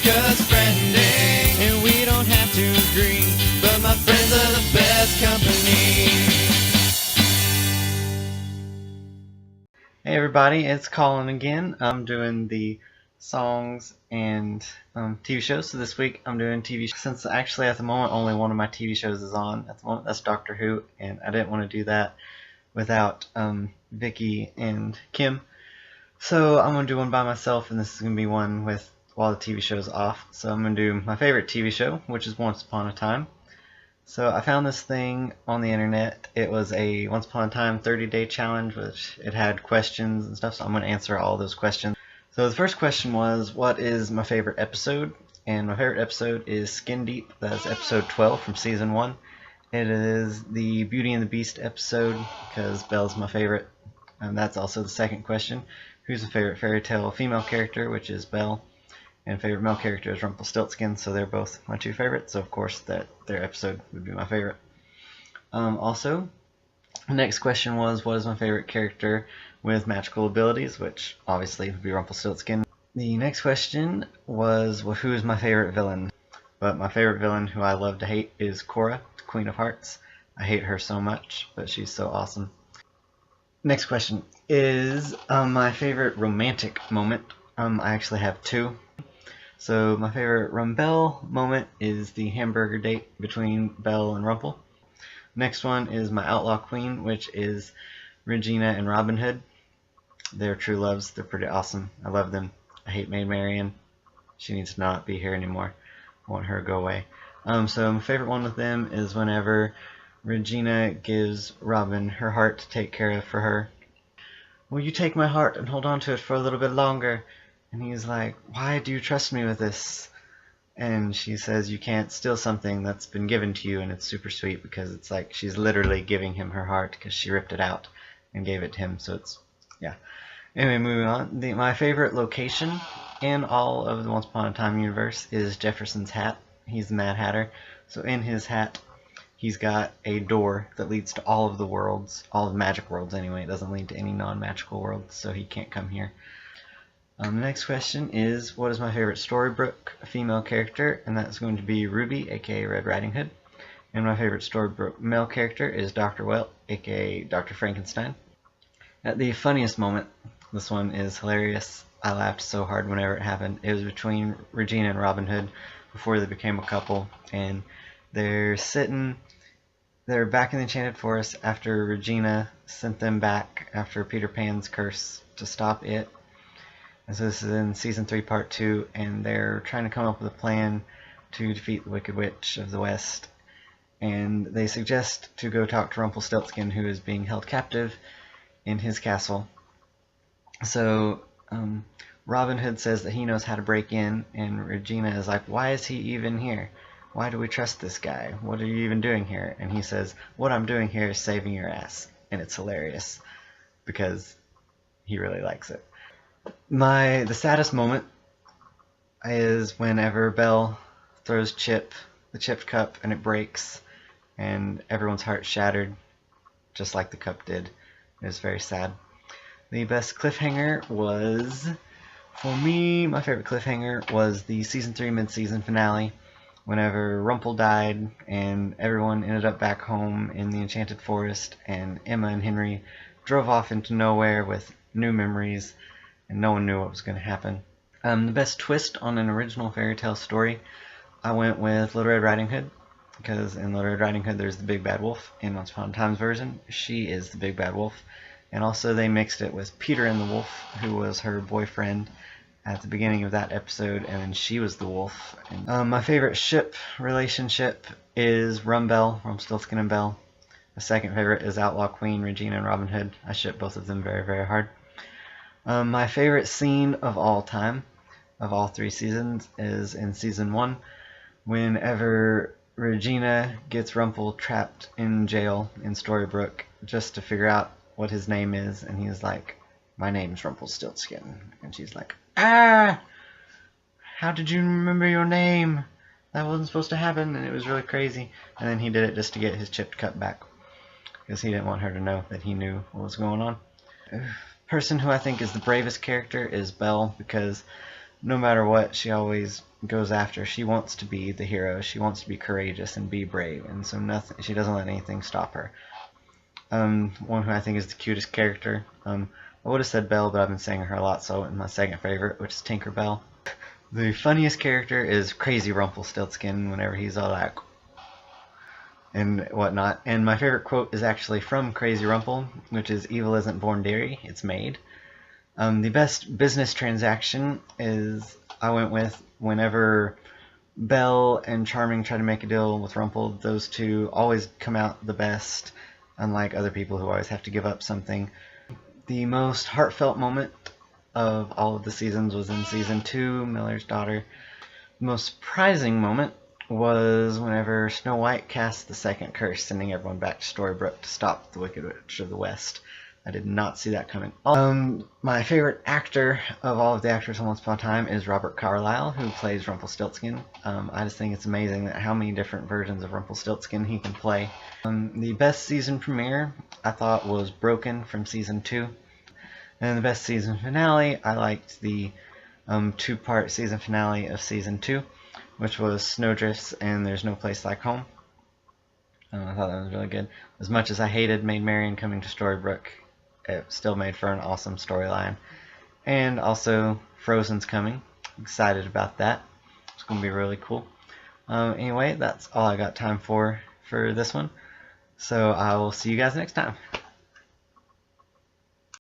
just friending, and we don't have to agree, but my friends are the best company. Hey everybody, it's Collin again. I'm doing the songs and TV shows. So this week I'm doing TV shows. Since actually at the moment only one of my TV shows is on at the moment, that's Doctor Who, and I didn't want to do that without Vicky and Kim. So I'm going to do one by myself, and this is going to be one with while the TV show's off. So I'm going to do my favorite TV show, which is Once Upon a Time. So I found this thing on the internet. It was a Once Upon a Time 30-day challenge, which it had questions and stuff, so I'm going to answer all those questions. So the first question was, what is my favorite episode? And my favorite episode is Skin Deep. That's episode 12 from season 1. It is the Beauty and the Beast episode, because Belle's my favorite. And that's also the second question. Who's the favorite fairy tale female character, which is Belle. And favorite male character is Rumpelstiltskin, so they're both my two favorites. So of course their episode would be my favorite. Also, the next question was, what is my favorite character with magical abilities, which obviously would be Rumpelstiltskin. The next question was, well, who is my favorite villain? But my favorite villain, who I love to hate, is Cora, Queen of Hearts. I hate her so much, but she's so awesome. Next question is my favorite romantic moment. I actually have two. So my favorite Rumpbelle moment is the hamburger date between Belle and Rumpel. Next one is my Outlaw Queen, which is Regina and Robin Hood. They're true loves. They're pretty awesome. I love them. I hate Maid Marian. She needs to not be here anymore. I want her to go away. So my favorite one with them is whenever Regina gives Robin her heart to take care of for her. Will you take my heart and hold on to it for a little bit longer? And he's like, why do you trust me with this? And she says, you can't steal something that's been given to you. And it's super sweet because it's like she's literally giving him her heart because she ripped it out and gave it to him. So it's, yeah. Anyway, moving on. My favorite location in all of the Once Upon a Time universe is Jefferson's hat. He's the Mad Hatter. So in his hat, he's got a door that leads to all of the worlds, all of the magic worlds anyway. It doesn't lead to any non-magical worlds, so he can't come here. The next question is, what is my favorite Storybrooke female character? And that's going to be Ruby, aka Red Riding Hood. And my favorite Storybrooke male character is Dr. Welt, aka Dr. Frankenstein. At the funniest moment, this one is hilarious. I laughed so hard whenever it happened. It was between Regina and Robin Hood before they became a couple. And they're back in the Enchanted Forest after Regina sent them back after Peter Pan's curse to stop it. And so this is in Season 3, Part 2, and they're trying to come up with a plan to defeat the Wicked Witch of the West. And they suggest to go talk to Rumpelstiltskin, who is being held captive in his castle. So Robin Hood says that he knows how to break in, and Regina is like, why is he even here? Why do we trust this guy? What are you even doing here? And he says, what I'm doing here is saving your ass. And it's hilarious because he really likes it. The saddest moment is whenever Belle throws the chipped cup, and it breaks, and everyone's heart shattered, just like the cup did. It was very sad. The best cliffhanger was, for me, my favorite cliffhanger was the Season 3 mid-season finale, whenever Rumpel died, and everyone ended up back home in the Enchanted Forest, and Emma and Henry drove off into nowhere with new memories, and no one knew what was going to happen. The best twist on an original fairy tale story, I went with Little Red Riding Hood, because in Little Red Riding Hood there's the Big Bad Wolf. In Once Upon a Time's version, she is the Big Bad Wolf. And also they mixed it with Peter and the Wolf, who was her boyfriend at the beginning of that episode, and then she was the wolf. And, my favorite ship relationship is Rumpelstiltskin and Belle. The second favorite is Outlaw Queen, Regina, and Robin Hood. I ship both of them very, very hard. My favorite scene of all time, of all 3 seasons, is in Season 1, whenever Regina gets Rumpel trapped in jail in Storybrooke just to figure out what his name is, and he's like, my name's Rumpelstiltskin. And she's like, ah! How did you remember your name? That wasn't supposed to happen, and it was really crazy. And then he did it just to get his chipped cup back, because he didn't want her to know that he knew what was going on. Person who I think is the bravest character is Belle, because no matter what, she always goes after. She wants to be the hero. She wants to be courageous and be brave, and so nothing. She doesn't let anything stop her. One who I think is the cutest character. I would have said Belle, but I've been saying her a lot, so I went with my second favorite, which is Tinkerbell. The funniest character is Crazy Rumpelstiltskin whenever he's all like and whatnot. And my favorite quote is actually from Crazy Rumple, which is "Evil isn't born dairy, it's made." The best business transaction is I went with whenever Belle and Charming try to make a deal with Rumple. Those two always come out the best, unlike other people who always have to give up something. The most heartfelt moment of all of the seasons was in season 2, Miller's Daughter. The most surprising moment was whenever Snow White cast the second curse, sending everyone back to Storybrooke to stop the Wicked Witch of the West. I did not see that coming. My favorite actor of all of the actors on Once Upon a Time is Robert Carlyle, who plays Rumpelstiltskin. I just think it's amazing that how many different versions of Rumpelstiltskin he can play. The best season premiere I thought was Broken from season 2. And the best season finale, I liked the 2-part season finale of season 2, which was Snowdrifts and There's No Place Like Home. I thought that was really good. As much as I hated Maid Marian coming to Storybrooke, it still made for an awesome storyline. And also, Frozen's coming. Excited about that. It's going to be really cool. Anyway, that's all I got time for this one. So I will see you guys next time.